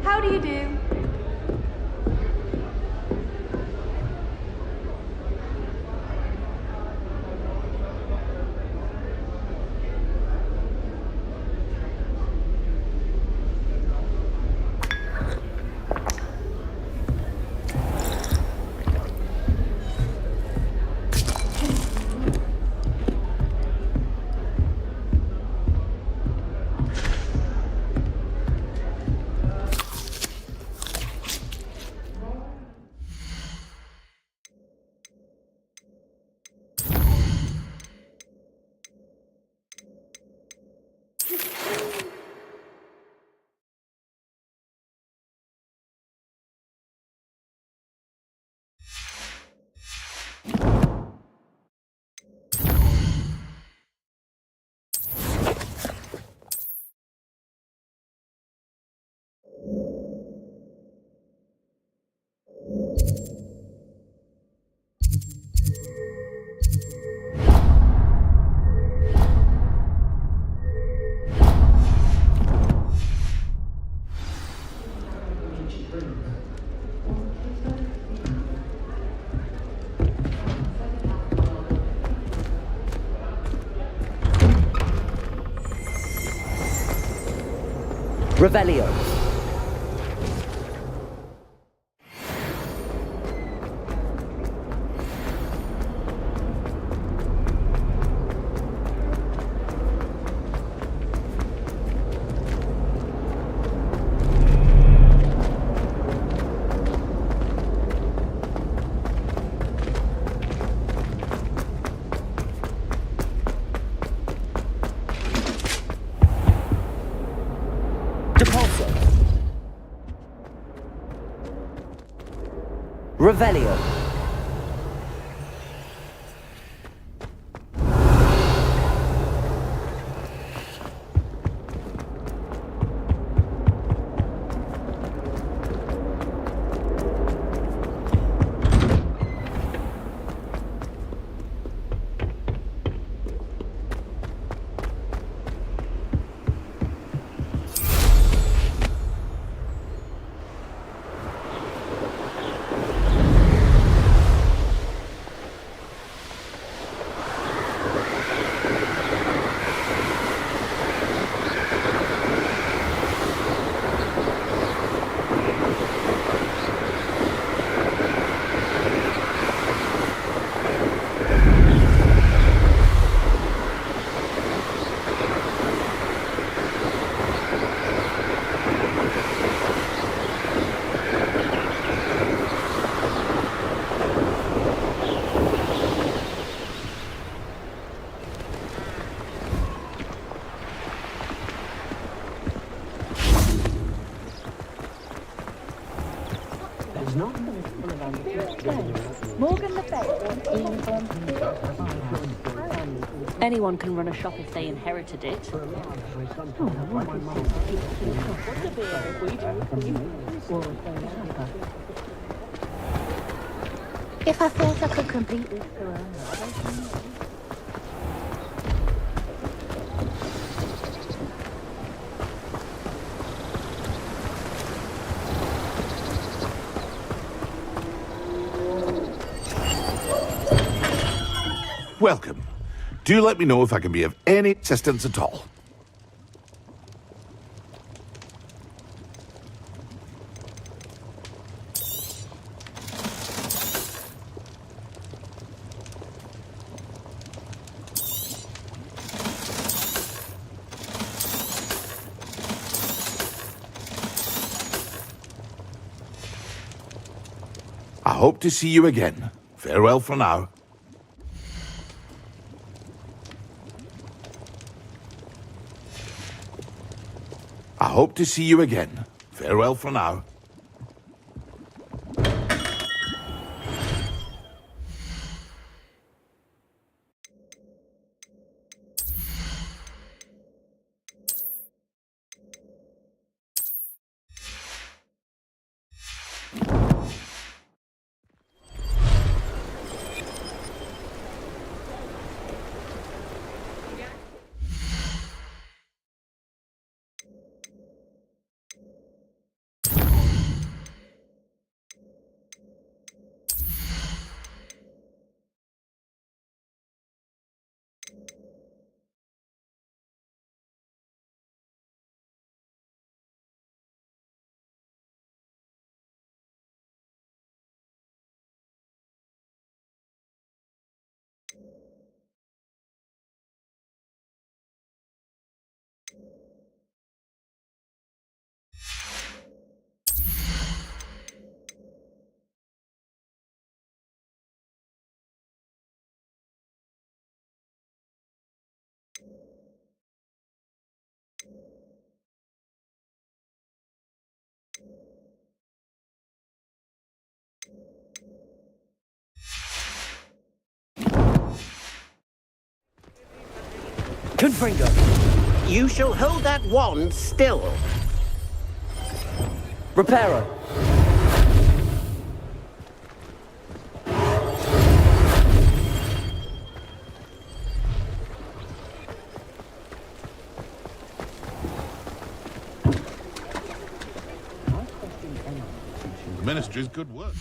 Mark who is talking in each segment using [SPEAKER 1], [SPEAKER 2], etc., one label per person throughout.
[SPEAKER 1] How do you do?
[SPEAKER 2] Revelio. Revelio.
[SPEAKER 1] Morgan the Bay.
[SPEAKER 2] Anyone can run a shop if they inherited it.
[SPEAKER 1] If I thought I could complete this
[SPEAKER 3] Welcome. Do let me know if I can be of any assistance at all. I hope to see you again. Farewell for now. I hope to see you again. Farewell for now.
[SPEAKER 4] Confringo, you shall hold that wand still.
[SPEAKER 5] Reparo.
[SPEAKER 3] The Ministry's good work.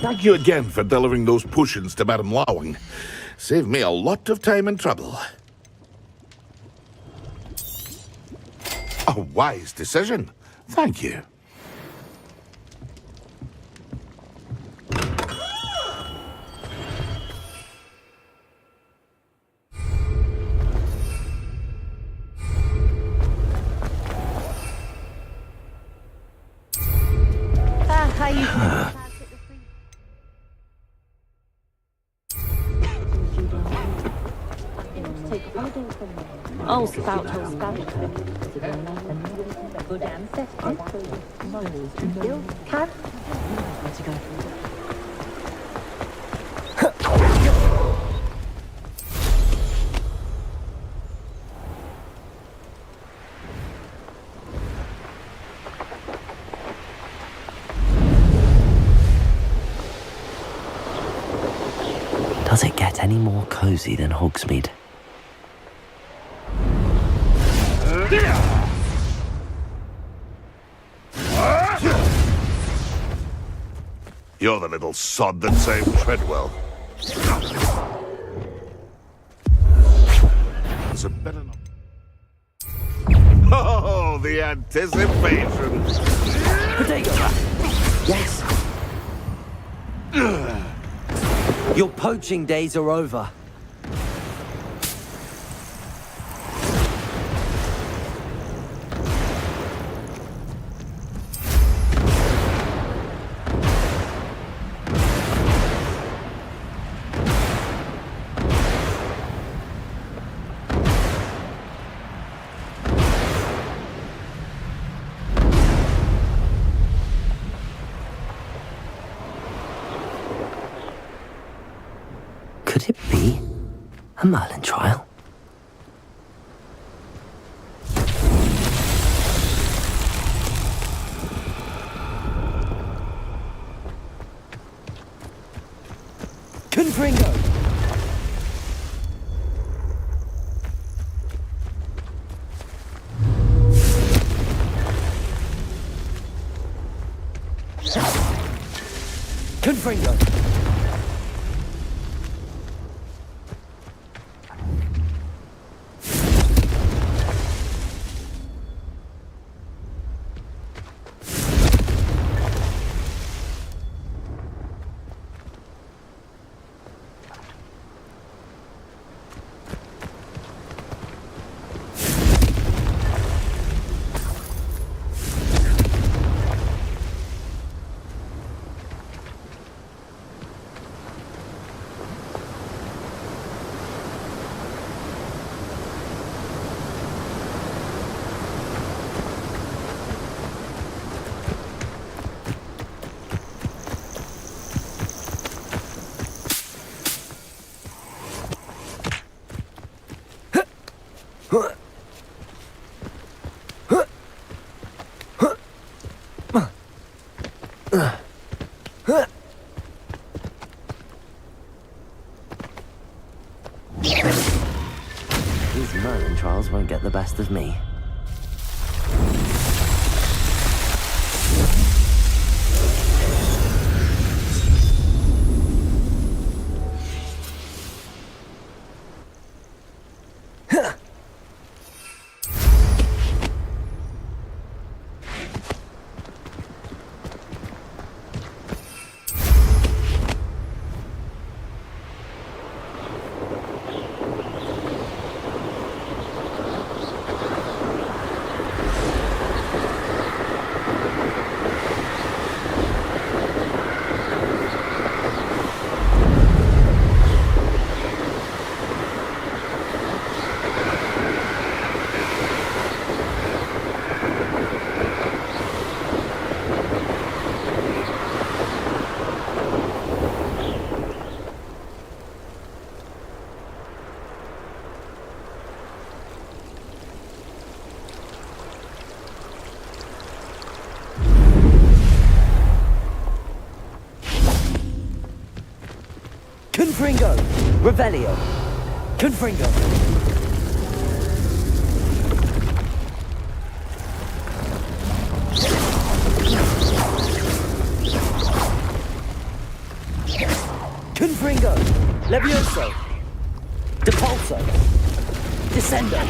[SPEAKER 3] Thank you again for delivering those potions to Madame Lawing. Saved me a lot of time and trouble. A wise decision. Thank you.
[SPEAKER 1] How you
[SPEAKER 2] Oh, spout toast spout.
[SPEAKER 1] good ancestors? Can
[SPEAKER 5] Does it get any more cozy than Hogsmeade?
[SPEAKER 3] You're the little sod that saved Treadwell. That's a better not. Oh, the anticipation!
[SPEAKER 5] Potato! Yes! Your poaching days are over. Could it be a Merlin trial? Confringo! Confringo! These Merlin trials won't get the best of me. Confringo! Revelio! Confringo! Confringo! Levioso! Depulso! Descendo!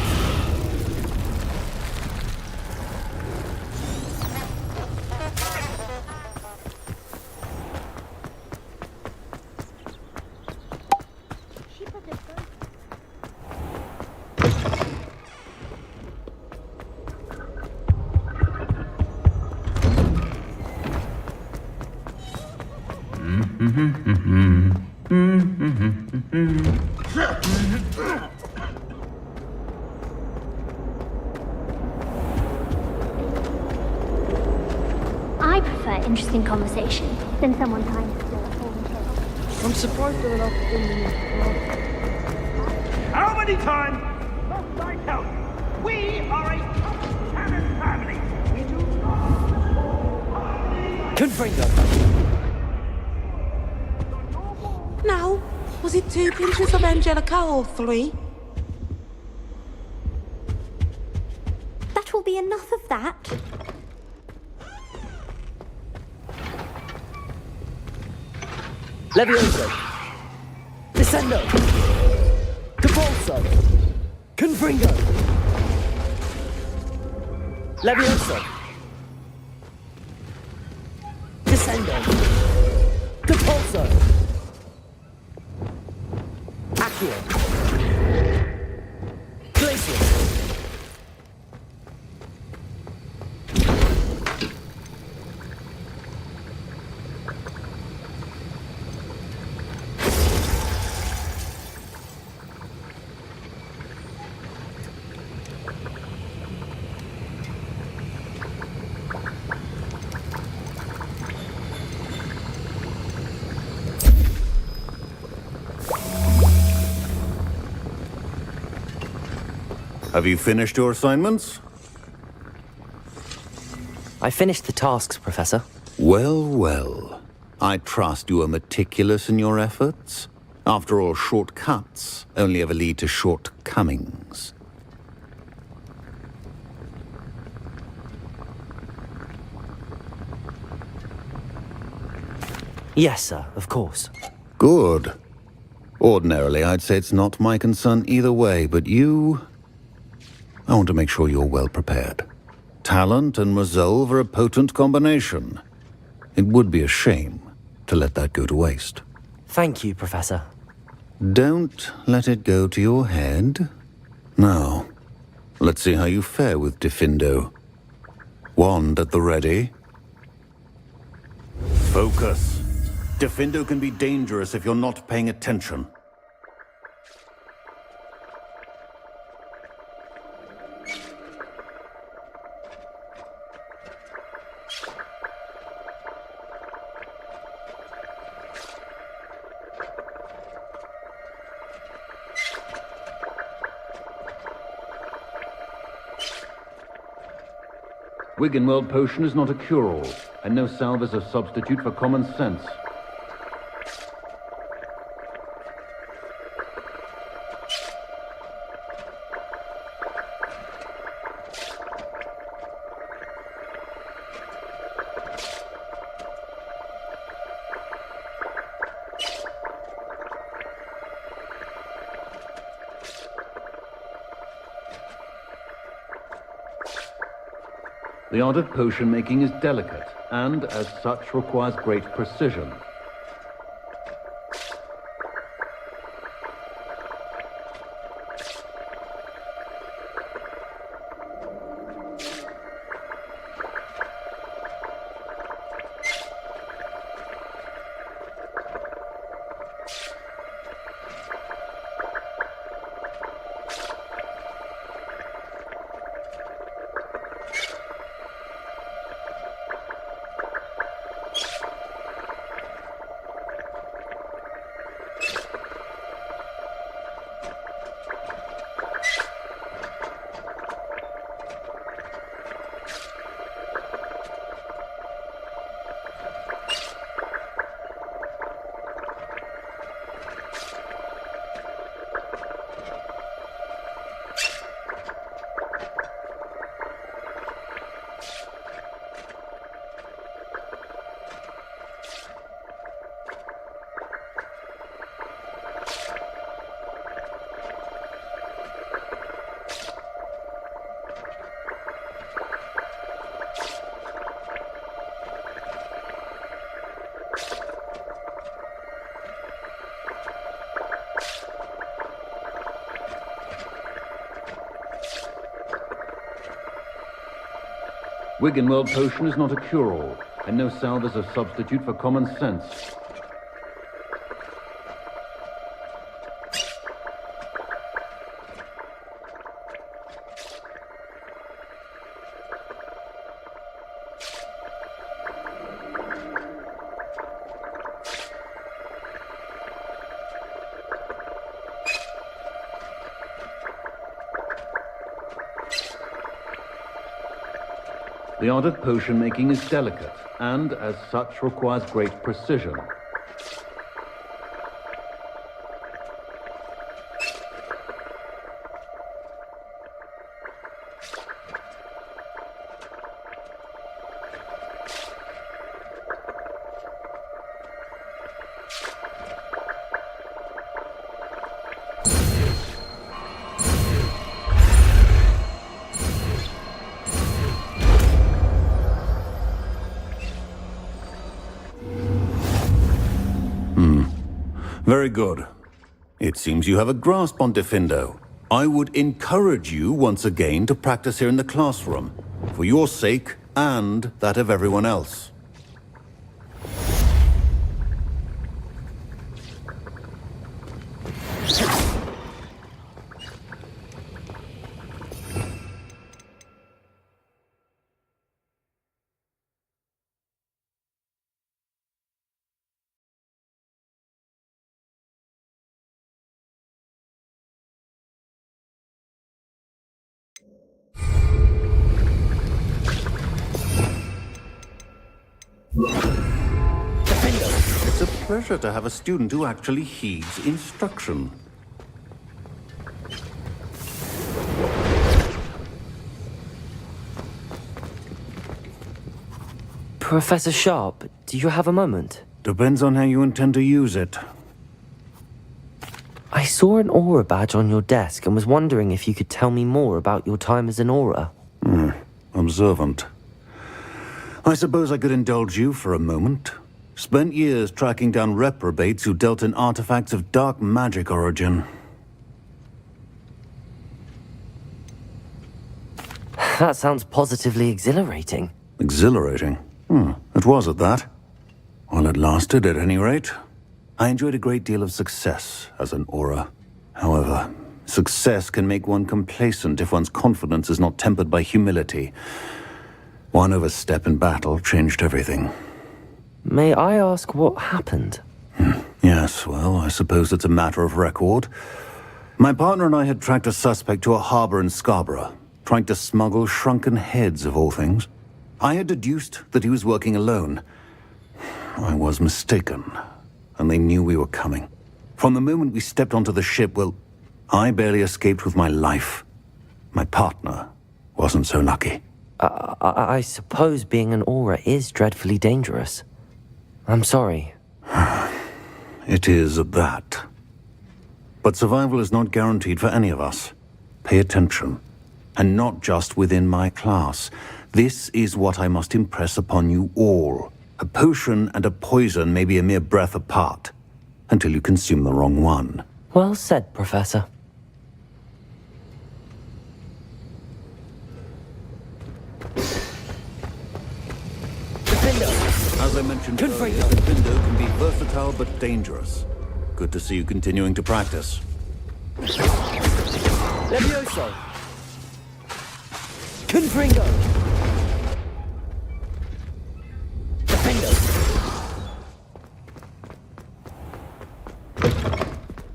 [SPEAKER 6] I prefer interesting conversation than someone trying to steal a phone call.
[SPEAKER 7] I'm surprised they're not in
[SPEAKER 8] How many times must I tell you? We are a top-talent family. We do not...
[SPEAKER 5] Confringo!
[SPEAKER 7] Now, was it 2 pinches of Angelica or 3?
[SPEAKER 6] That will be enough of that.
[SPEAKER 5] Levioso! Descendo! Depulso! Confringo! Levioso! Descendo! Depulso! Here. Glacier.
[SPEAKER 9] Have you finished your assignments?
[SPEAKER 5] I finished the tasks, Professor.
[SPEAKER 9] Well, well. I trust you are meticulous in your efforts. After all, shortcuts only ever lead to shortcomings.
[SPEAKER 5] Yes, sir, of course.
[SPEAKER 9] Good. Ordinarily, I'd say it's not my concern either way, but you... I want to make sure you're well prepared. Talent and resolve are a potent combination. It would be a shame to let that go to waste.
[SPEAKER 5] Thank you, Professor.
[SPEAKER 9] Don't let it go to your head. Now, let's see how you fare with Defindo. Wand at the ready. Focus. Defindo can be dangerous if you're not paying attention. Wiggenweld potion is not a cure-all, and no salve is a substitute for common sense. The art of potion making is delicate, and as such requires great precision. Wiggenweld potion is not a cure-all, and no salve is a substitute for common sense. The art of potion making is delicate, and as such requires great precision. Very good. It seems you have a grasp on Defendo. I would encourage you once again to practice here in the classroom, for your sake and that of everyone else. It's a pleasure to have a student who actually heeds instruction.
[SPEAKER 5] Professor Sharp, do you have a moment?
[SPEAKER 9] Depends on how you intend to use it.
[SPEAKER 5] I saw an aura badge on your desk and was wondering if you could tell me more about your time as an aura.
[SPEAKER 9] Observant. I suppose I could indulge you for a moment. Spent years tracking down reprobates who dealt in artifacts of dark magic origin.
[SPEAKER 5] That sounds positively exhilarating.
[SPEAKER 9] Exhilarating? It was at that. While it lasted, at any rate. I enjoyed a great deal of success as an aura. However, success can make one complacent if one's confidence is not tempered by humility. One overstep in battle changed everything.
[SPEAKER 5] May I ask what happened?
[SPEAKER 9] Yes, well, I suppose it's a matter of record. My partner and I had tracked a suspect to a harbor in Scarborough, trying to smuggle shrunken heads of all things. I had deduced that he was working alone. I was mistaken, and they knew we were coming. From the moment we stepped onto the ship, well, I barely escaped with my life. My partner wasn't so lucky.
[SPEAKER 5] I suppose being an aura is dreadfully dangerous. I'm sorry.
[SPEAKER 9] It is at that. But survival is not guaranteed for any of us. Pay attention. And not just within my class. This is what I must impress upon you all. A potion and a poison may be a mere breath apart, until you consume the wrong one.
[SPEAKER 5] Well said, Professor.
[SPEAKER 9] As I mentioned earlier, Defendo can be versatile but dangerous. Good to see you continuing to practice.
[SPEAKER 5] Levioso! Confringo!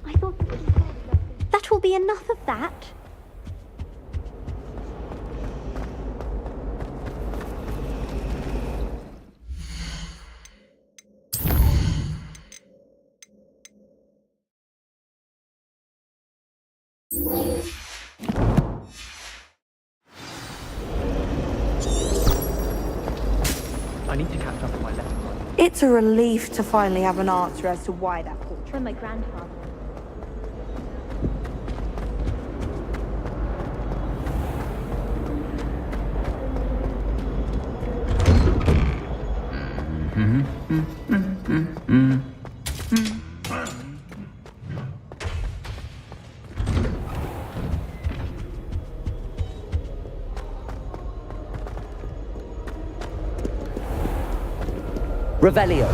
[SPEAKER 6] I thought that will be enough of that.
[SPEAKER 2] I need to catch up on my lesson.
[SPEAKER 7] It's a relief to finally have an answer as to why that portrait.
[SPEAKER 6] From my grandfather.
[SPEAKER 5] Revelio.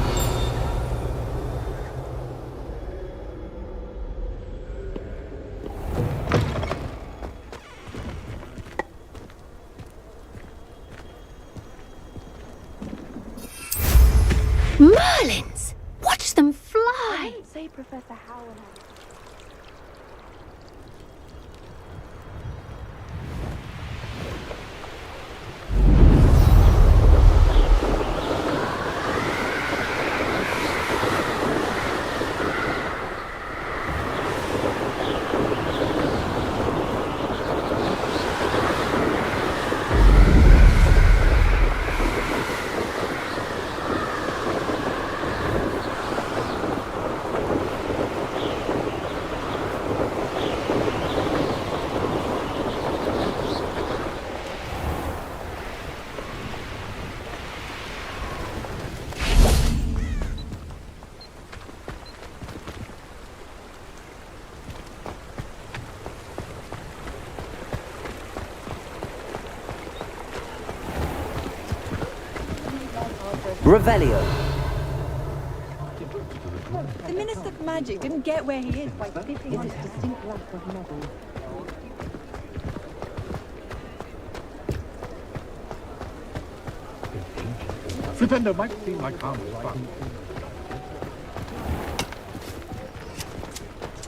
[SPEAKER 6] Merlins! Watch them fly!
[SPEAKER 1] I didn't say Professor Howell.
[SPEAKER 5] Revelio.
[SPEAKER 10] The Minister of Magic didn't get where he is by fitting his distinct lack of models.
[SPEAKER 8] Flipendo might seem like harmless fun.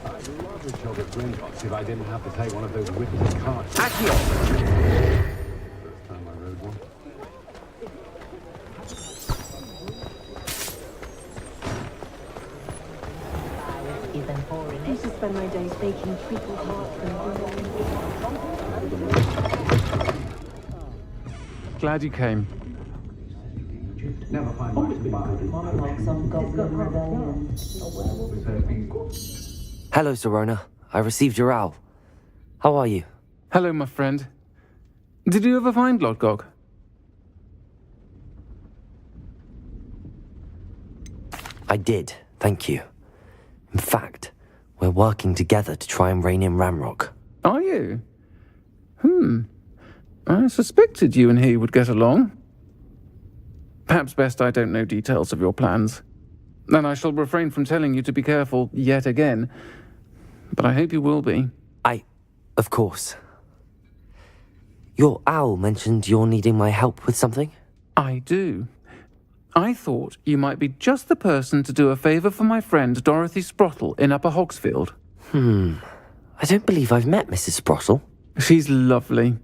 [SPEAKER 8] I'd love a job at Gringotts if I didn't have to take one of those whipping carts.
[SPEAKER 4] Accio!
[SPEAKER 8] First time I rode one.
[SPEAKER 10] I used to spend my days baking treacle hearts and
[SPEAKER 11] Glad you came.
[SPEAKER 8] Never find
[SPEAKER 5] Hello, Serona. I received your owl. How are you?
[SPEAKER 11] Hello, my friend. Did you ever find Lodgok?
[SPEAKER 5] I did, thank you. In fact, we're working together to try and rein in Ramrock.
[SPEAKER 11] Are you? I suspected you and he would get along. Perhaps best I don't know details of your plans. And I shall refrain from telling you to be careful yet again. But I hope you will be.
[SPEAKER 5] Of course. Your owl mentioned you're needing my help with something?
[SPEAKER 11] I do. I thought you might be just the person to do a favour for my friend Dorothy Sprottle in Upper Hogsfield.
[SPEAKER 5] I don't believe I've met Mrs. Sprottle.
[SPEAKER 11] She's lovely.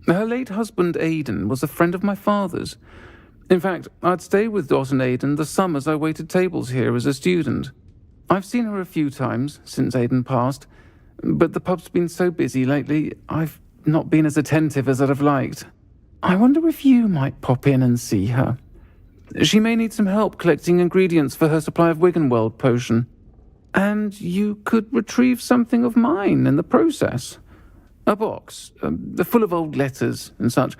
[SPEAKER 11] Her late husband Aidan was a friend of my father's. In fact, I'd stay with Dot and Aidan the summers I waited tables here as a student. I've seen her a few times since Aidan passed, but the pub's been so busy lately, I've not been as attentive as I'd have liked. I wonder if you might pop in and see her. She may need some help collecting ingredients for her supply of Wiggenweld potion. And you could retrieve something of mine in the process. A box, full of old letters and such.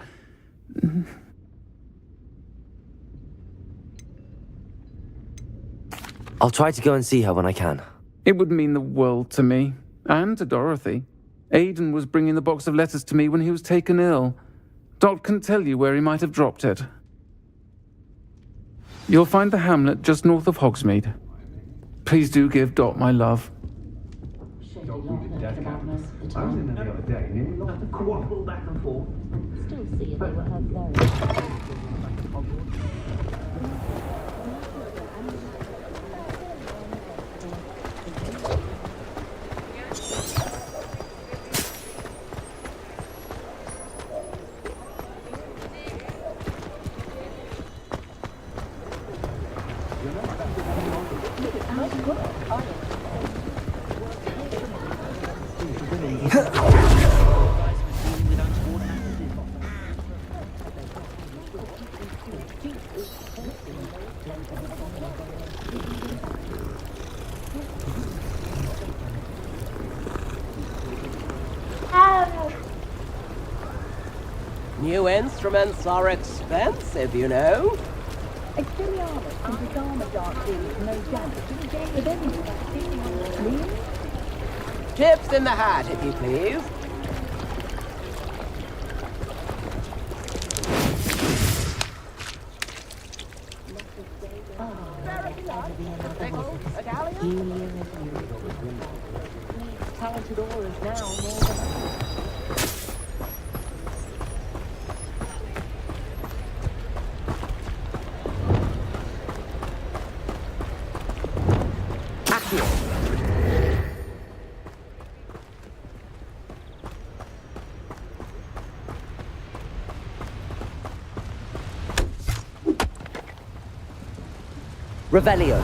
[SPEAKER 5] I'll try to go and see her when I can.
[SPEAKER 11] It would mean the world to me, and to Dorothy. Aidan was bringing the box of letters to me when he was taken ill. Dot can tell you where he might have dropped it. You'll find the hamlet just north of Hogsmeade. Please do give Dot my love.
[SPEAKER 8] I was in there the other day, and we lost a quabble back and forth.
[SPEAKER 2] Still see they were her very...
[SPEAKER 4] New instruments are expensive, you know.
[SPEAKER 2] Expelliarmus and his armor dart deals no damage. The benefit of 1,500,000.
[SPEAKER 4] Tips in the hat, if you please.
[SPEAKER 2] Talented auras now more than ever.
[SPEAKER 5] Revelio.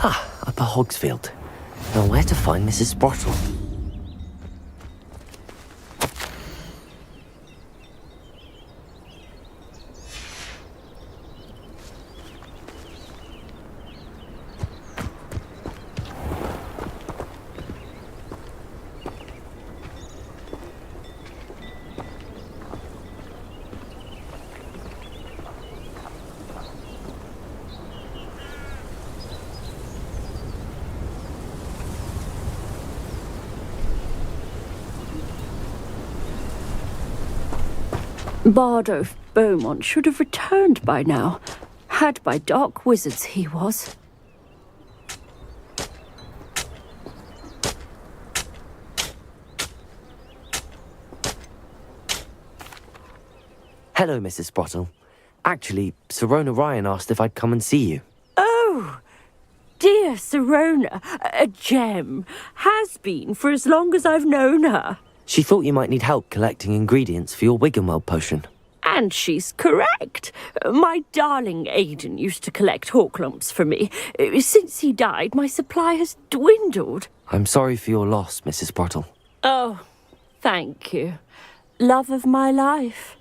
[SPEAKER 5] Upper Hogsfield. Now where to find Mrs. Sprottle?
[SPEAKER 12] Bardolph Beaumont should have returned by now. Had by dark wizards he was.
[SPEAKER 5] Hello, Mrs. Sprottle. Actually, Sirona Ryan asked if I'd come and see you.
[SPEAKER 12] Oh, dear Sirona, a gem. Has been for as long as I've known her.
[SPEAKER 5] She thought you might need help collecting ingredients for your Wiggenweld potion.
[SPEAKER 12] And she's correct. My darling Aidan used to collect hawk lumps for me. Since he died, my supply has dwindled.
[SPEAKER 5] I'm sorry for your loss, Mrs. Sprottle.
[SPEAKER 12] Oh, thank you. Love of my life.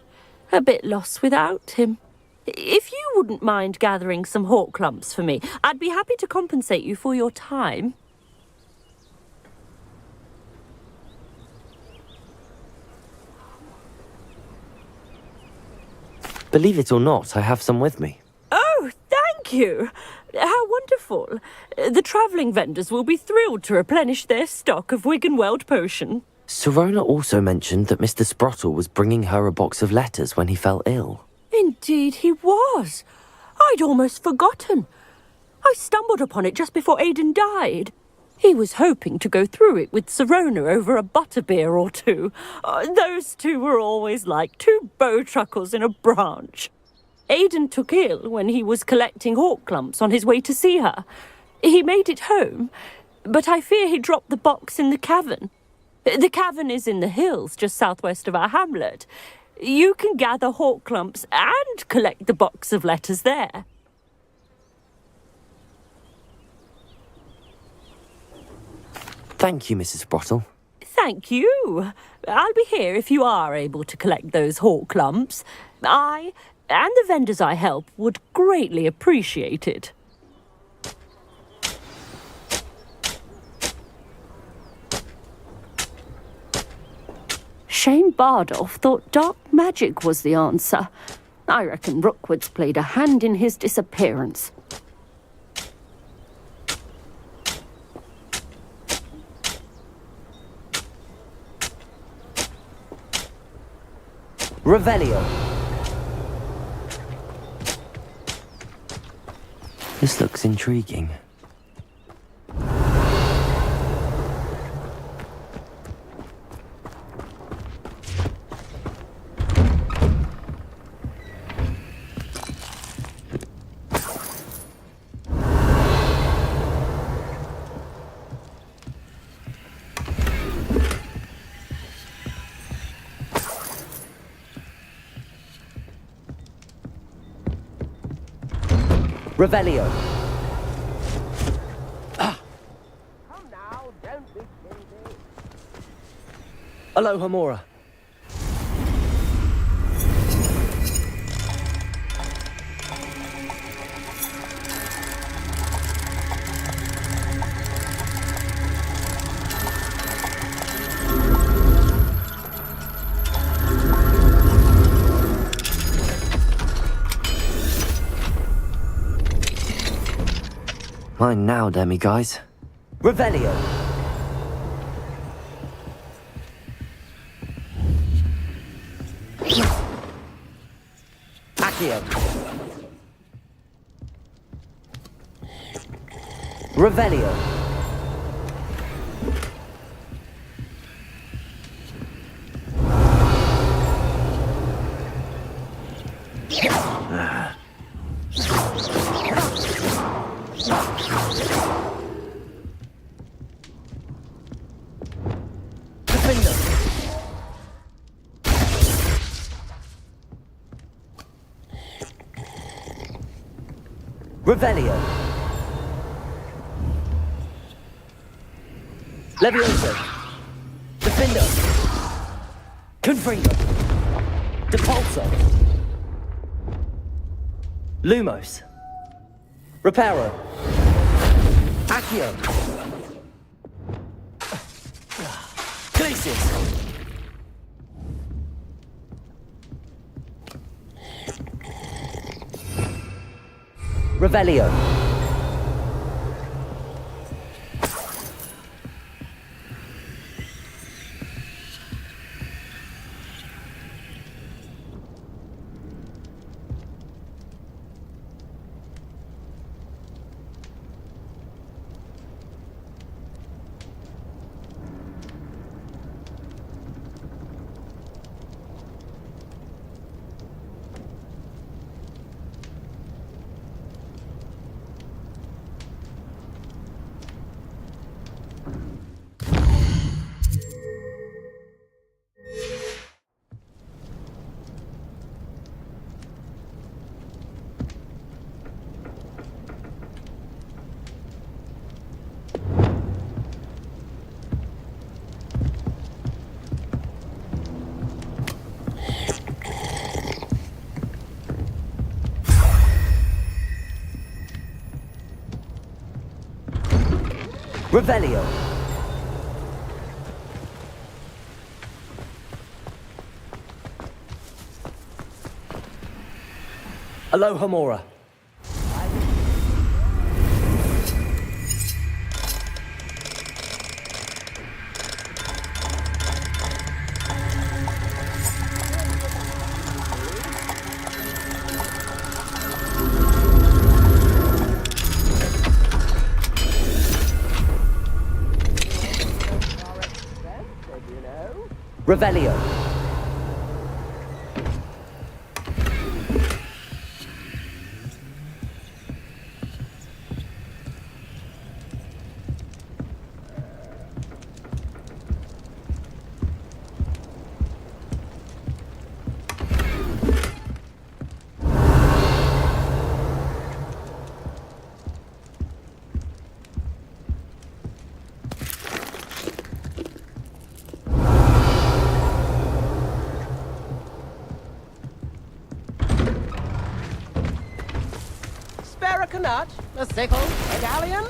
[SPEAKER 12] A bit lost without him. If you wouldn't mind gathering some hawk lumps for me, I'd be happy to compensate you for your time.
[SPEAKER 5] Believe it or not, I have some with me.
[SPEAKER 12] Oh, thank you. How wonderful. The travelling vendors will be thrilled to replenish their stock of Wiggenweld potion.
[SPEAKER 5] Sirona also mentioned that Mr. Sprottle was bringing her a box of letters when he fell ill.
[SPEAKER 12] Indeed he was. I'd almost forgotten. I stumbled upon it just before Aidan died. He was hoping to go through it with Sirona over a butterbeer or two. Those two were always like two bowtruckles in a branch. Aidan took ill when he was collecting hawk lumps on his way to see her. He made it home, but I fear he dropped the box in the cavern. The cavern is in the hills just southwest of our hamlet. You can gather hawk lumps and collect the box of letters there.
[SPEAKER 5] Thank you, Mrs. Sprottle.
[SPEAKER 12] Thank you. I'll be here if you are able to collect those hawk lumps. I and the vendors I help would greatly appreciate it. Shane Bardolph thought dark magic was the answer. I reckon Rookwood's played a hand in his disappearance.
[SPEAKER 5] Revelio. This looks intriguing. Revelio.
[SPEAKER 4] Come now, don't be silly.
[SPEAKER 5] Aloha Mora. Mine now, demi-guys. Revelio. Accio. Revelio. Revelio. Levioso. Defender. Confringo. Depulso. Lumos. Reparo. Accio. Glacius. Revelio. Revelio. Alohomora. Revelio.
[SPEAKER 4] A nut, a sickle, a galleon.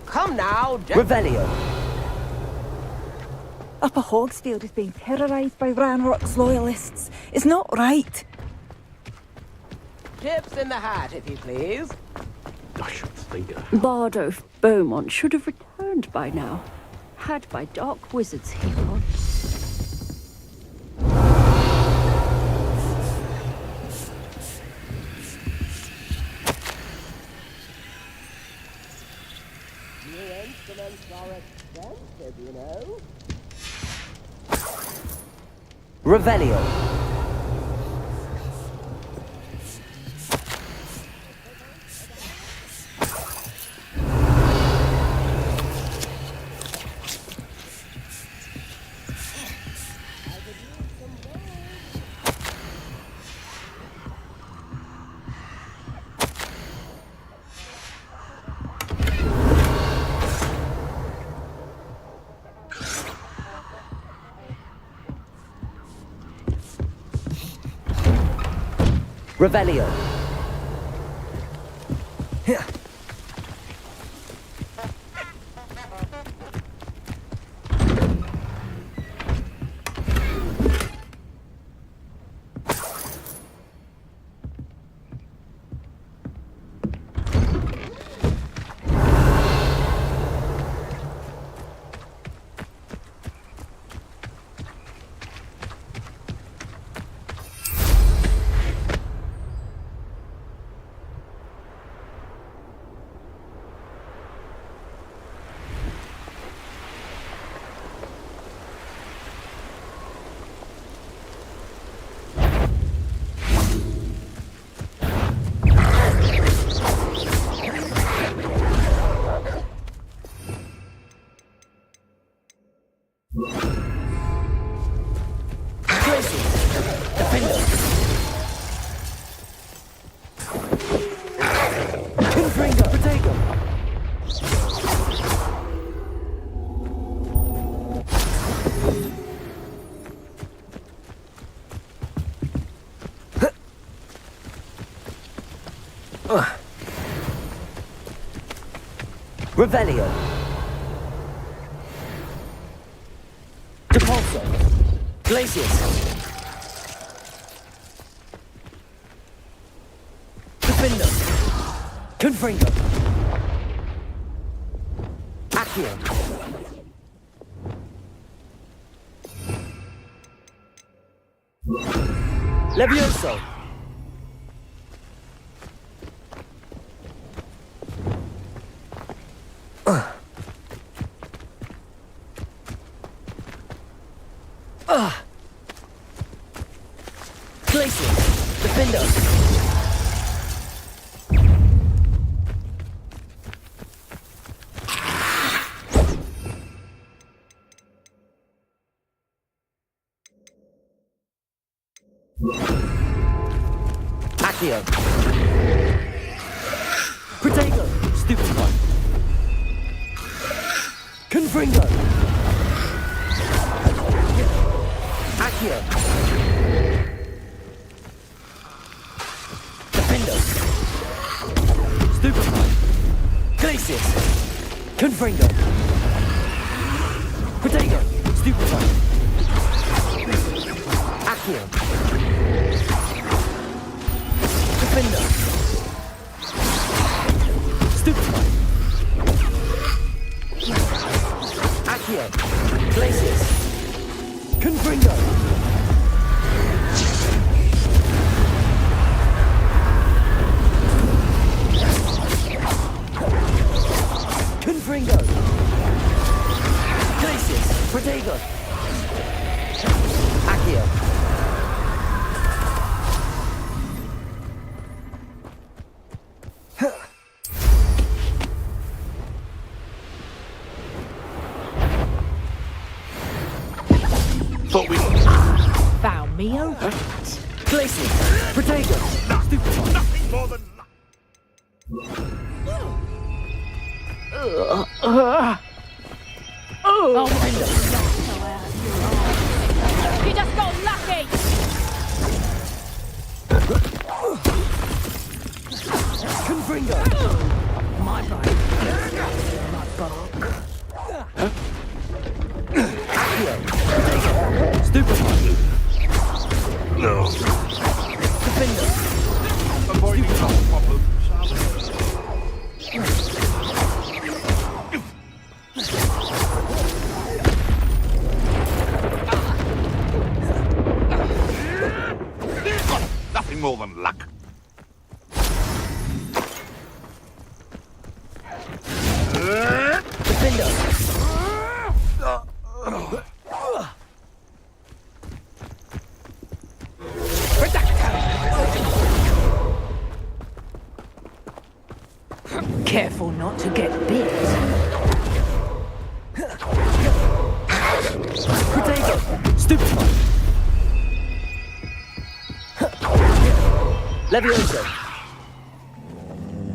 [SPEAKER 4] Come now,
[SPEAKER 5] Revelio.
[SPEAKER 10] Upper Hogsfield is being terrorised by Ranrock's loyalists. It's not right.
[SPEAKER 4] Chips in the hat, if you please.
[SPEAKER 12] Bardo Beaumont should have returned by now, had my dark wizard's heat on.
[SPEAKER 5] Revelio. Revelio. Revelio. Depulso. Glacius. Defender. Confringo. Accio. Levioso. Glacier. Defender. Accio. Protego. Stupid one. Confringo. Accio. Defender. Stupid one. Glacius. Confringo. Protego. Stupid one. Accio. Defender. Stupid one. Accio. Glacius. Confringo. Confringo. Glacius. Protego. Accio.
[SPEAKER 3] Thought we...
[SPEAKER 7] Found me a rat.
[SPEAKER 5] Glacius. Protego. Stupid one.
[SPEAKER 3] Nothing more than...
[SPEAKER 7] Oh, you just got lucky.
[SPEAKER 5] Confringo.
[SPEAKER 7] My brain. My bark.
[SPEAKER 5] Accio. Protego. Stupid one.
[SPEAKER 3] No.
[SPEAKER 5] Defender.
[SPEAKER 3] Avoiding some problems. Nothing more than luck.
[SPEAKER 5] Defender.
[SPEAKER 7] Careful not to get bit.
[SPEAKER 5] Protego. Stupid one. Levioso.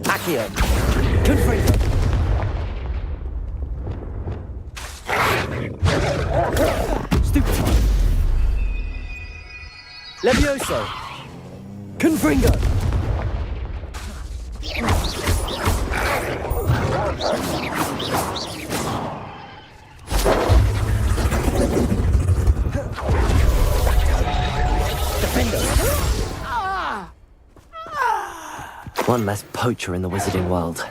[SPEAKER 5] Accio. Confringo. Stupid one. Levioso. Confringo. Defender. One less poacher in the wizarding world.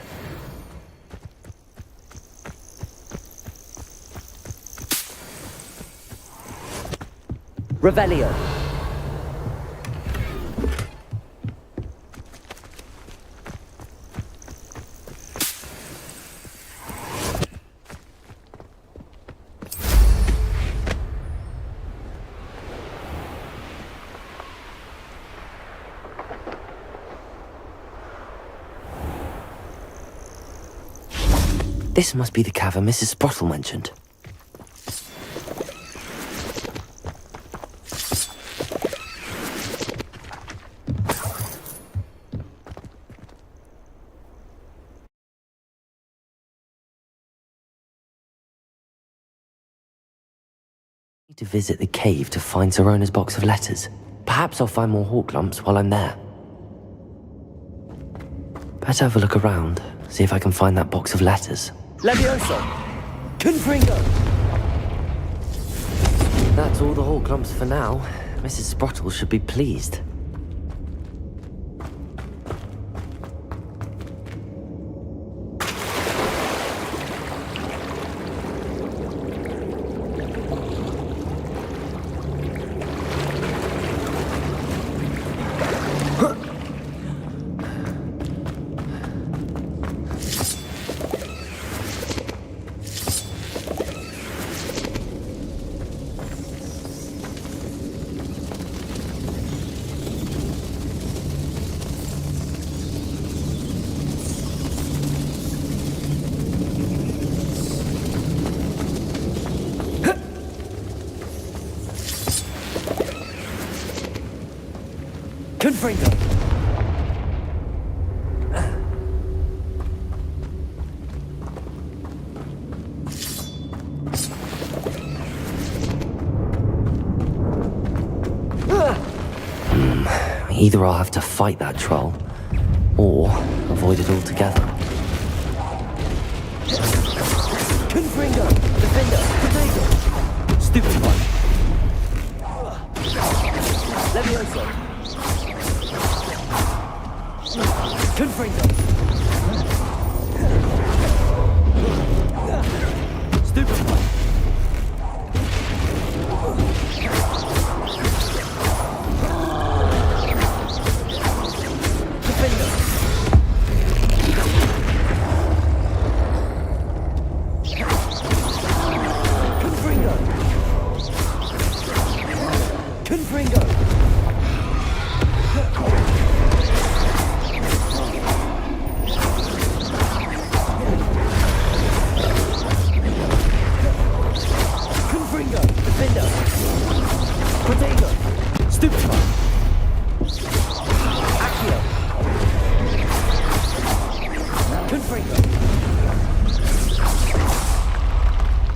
[SPEAKER 5] Revelio. This must be the cavern Mrs. Sprottle mentioned. Need to visit the cave to find Sorona's box of letters. Perhaps I'll find more hawk lumps while I'm there. Better have a look around see if I can find that box of letters.
[SPEAKER 13] Levioso! Confringo!
[SPEAKER 5] That's all the whole clumps for now. Mrs. Sprottle should be pleased.
[SPEAKER 13] Confringo!
[SPEAKER 5] Either I'll have to fight that troll, or avoid it altogether.
[SPEAKER 13] Confringo! Defender! Potato! Stupid one! Levioso! Confringo! Stupid one!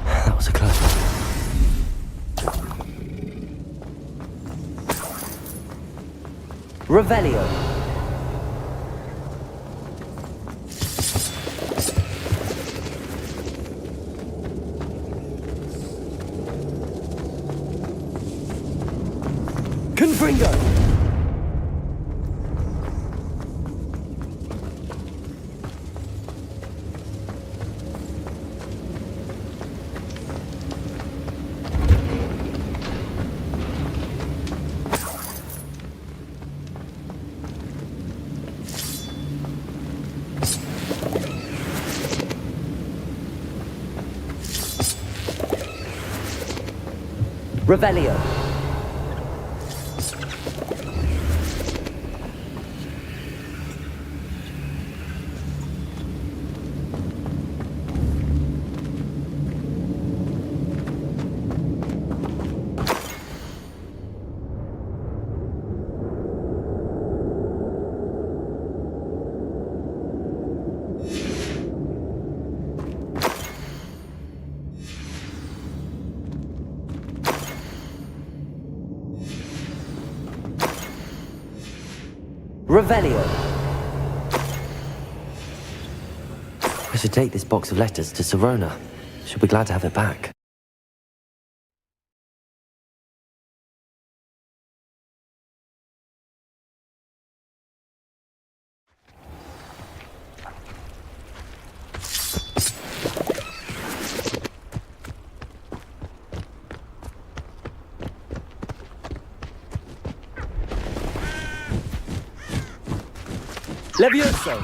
[SPEAKER 5] That was a close one.
[SPEAKER 13] Revelio. Confringo. Revelio. Revelio.
[SPEAKER 5] I should take this box of letters to Sirona. She'll be glad to have it back.
[SPEAKER 13] Levioso.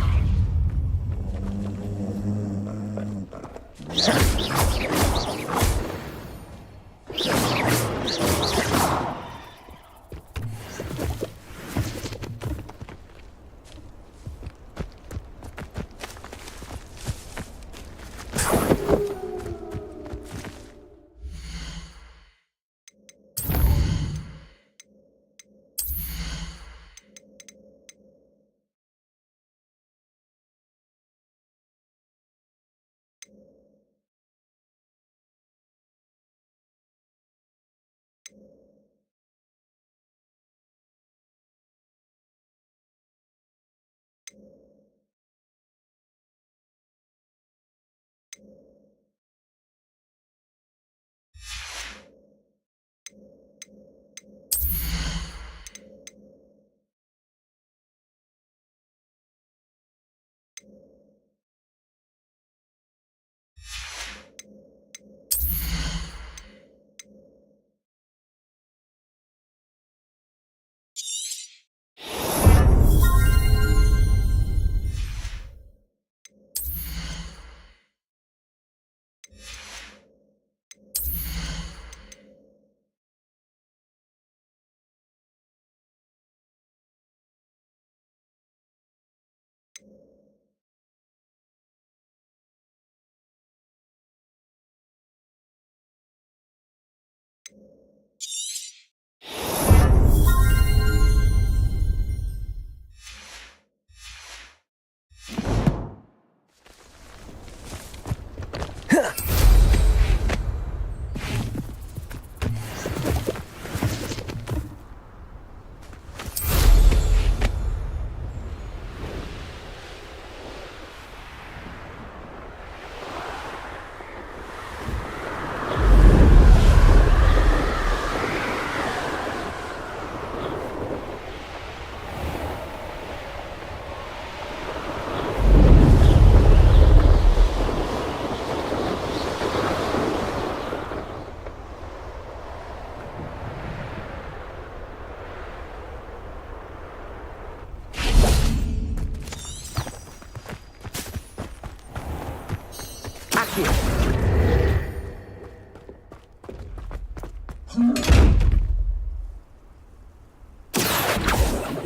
[SPEAKER 13] you.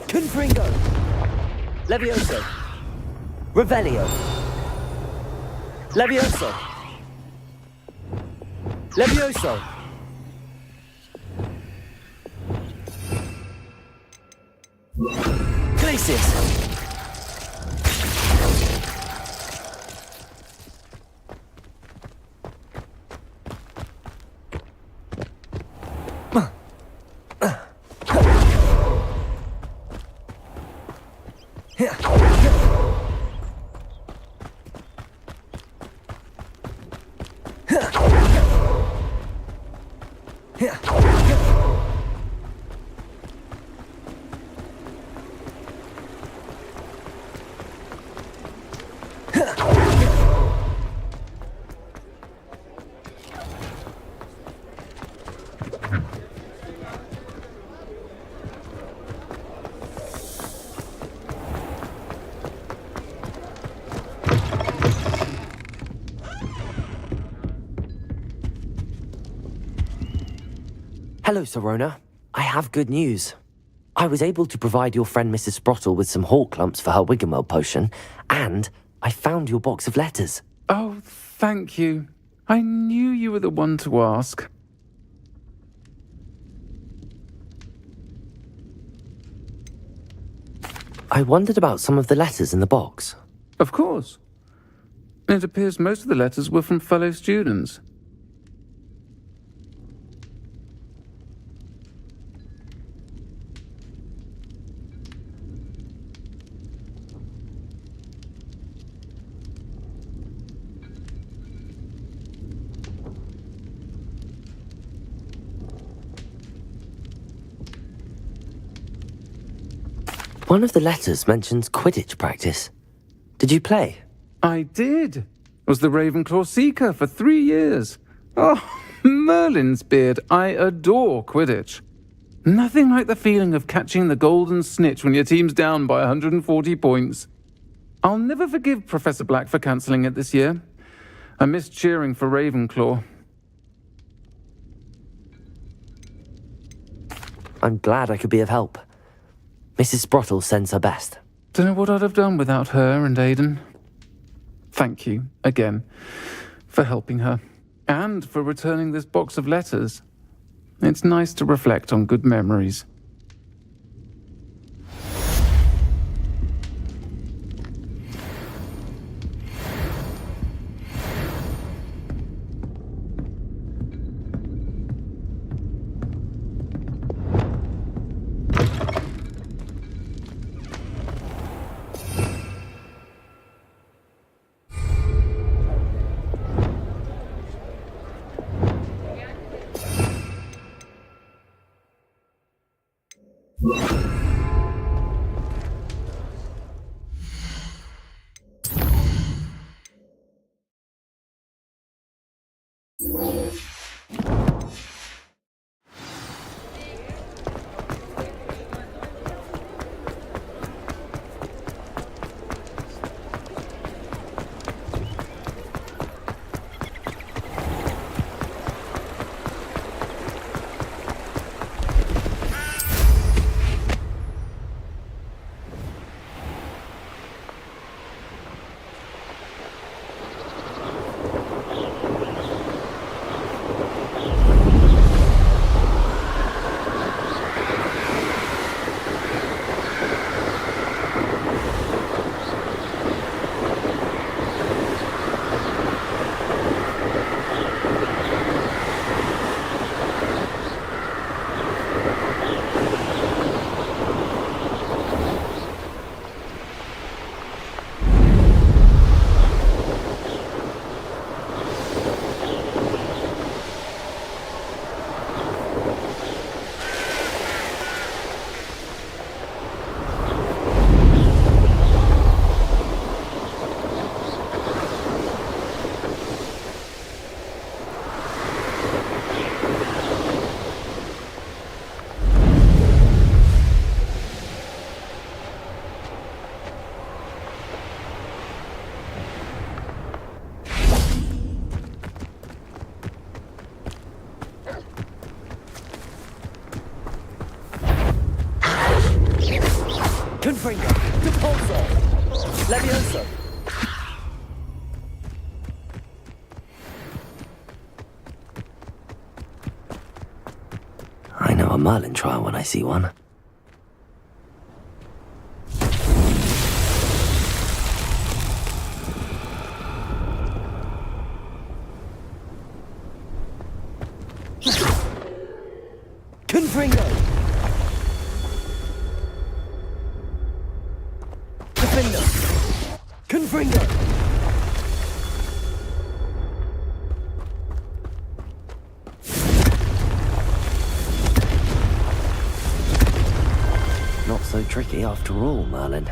[SPEAKER 13] Confringo. Levioso. Revelio. Levioso. Levioso. Glacis.
[SPEAKER 5] Hello, Serona. I have good news. I was able to provide your friend Mrs. Sprottle with some hawk lumps for her Wiggenweld potion, and I found your box of letters.
[SPEAKER 11] Oh, thank you. I knew you were the one to ask.
[SPEAKER 5] I wondered about some of the letters in the box.
[SPEAKER 11] Of course. It appears most of the letters were from fellow students.
[SPEAKER 5] One of the letters mentions Quidditch practice. Did you play?
[SPEAKER 11] I did. Was the Ravenclaw Seeker for 3 years. Oh, Merlin's beard. I adore Quidditch. Nothing like the feeling of catching the golden snitch when your team's down by 140 points. I'll never forgive Professor Black for cancelling it this year. I missed cheering for Ravenclaw.
[SPEAKER 5] I'm glad I could be of help. Mrs. Sprottle sends her best.
[SPEAKER 11] Don't know what I'd have done without her and Aidan. Thank you, again, for helping her. And for returning this box of letters. It's nice to reflect on good memories.
[SPEAKER 13] Levioso! Levioso!
[SPEAKER 5] I know a Merlin trial when I see one.
[SPEAKER 13] Confringo! Defender! Confringo!
[SPEAKER 5] Not so tricky after all, Merlin.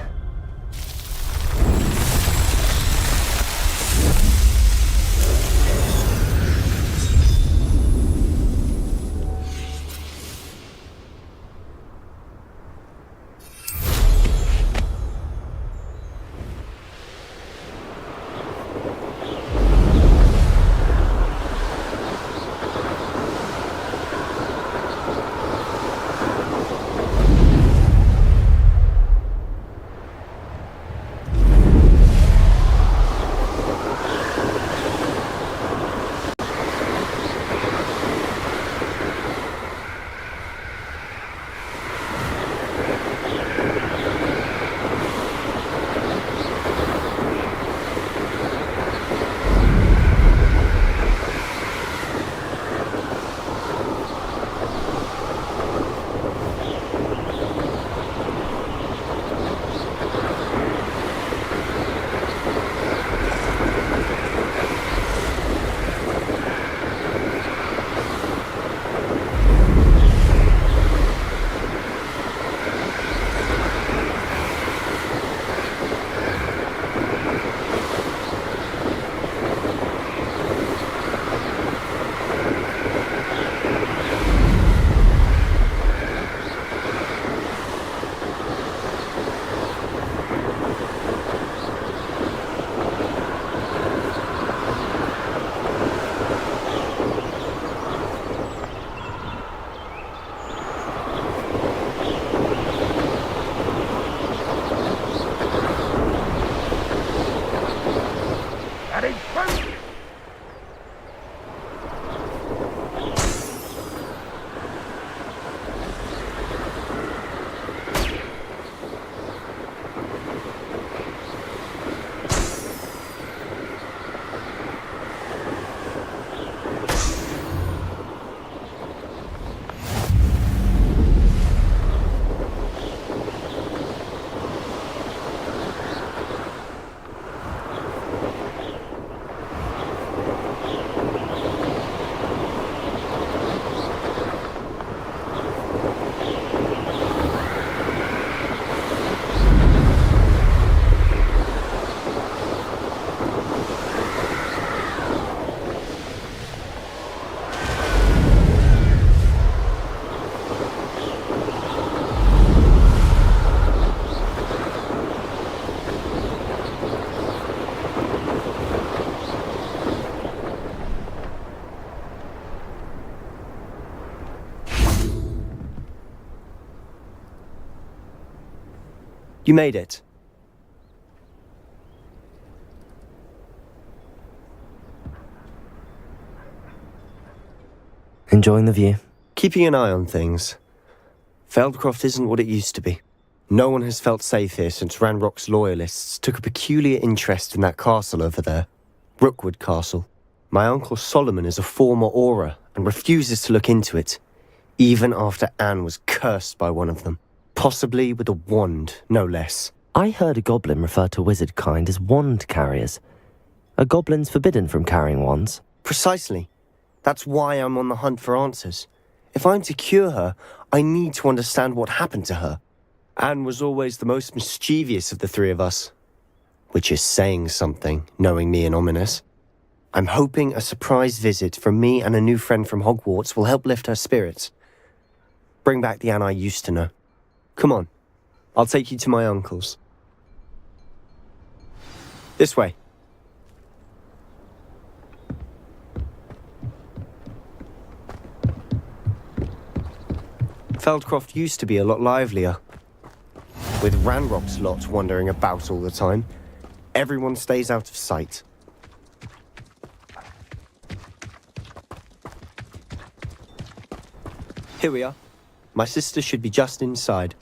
[SPEAKER 13] You made it.
[SPEAKER 5] Enjoying the view?
[SPEAKER 13] Keeping an eye on things. Feldcroft isn't what it used to be. No one has felt safe here since Ranrock's loyalists took a peculiar interest in that castle over there. Rookwood Castle. My uncle Solomon is a former Auror and refuses to look into it, even after Anne was cursed by one of them. Possibly with a wand, no less.
[SPEAKER 5] I heard a goblin refer to wizard kind as wand carriers. Are goblins forbidden from carrying wands?
[SPEAKER 13] Precisely. That's why I'm on the hunt for answers. If I'm to cure her, I need to understand what happened to her. Anne was always the most mischievous of the three of us. Which is saying something, knowing me and Ominous. I'm hoping a surprise visit from me and a new friend from Hogwarts will help lift her spirits. Bring back the Anne I used to know. Come on, I'll take you to my uncle's. This way. Feldcroft used to be a lot livelier. With Ranrock's lot wandering about all the time, everyone stays out of sight. Here we are. My sister should be just inside.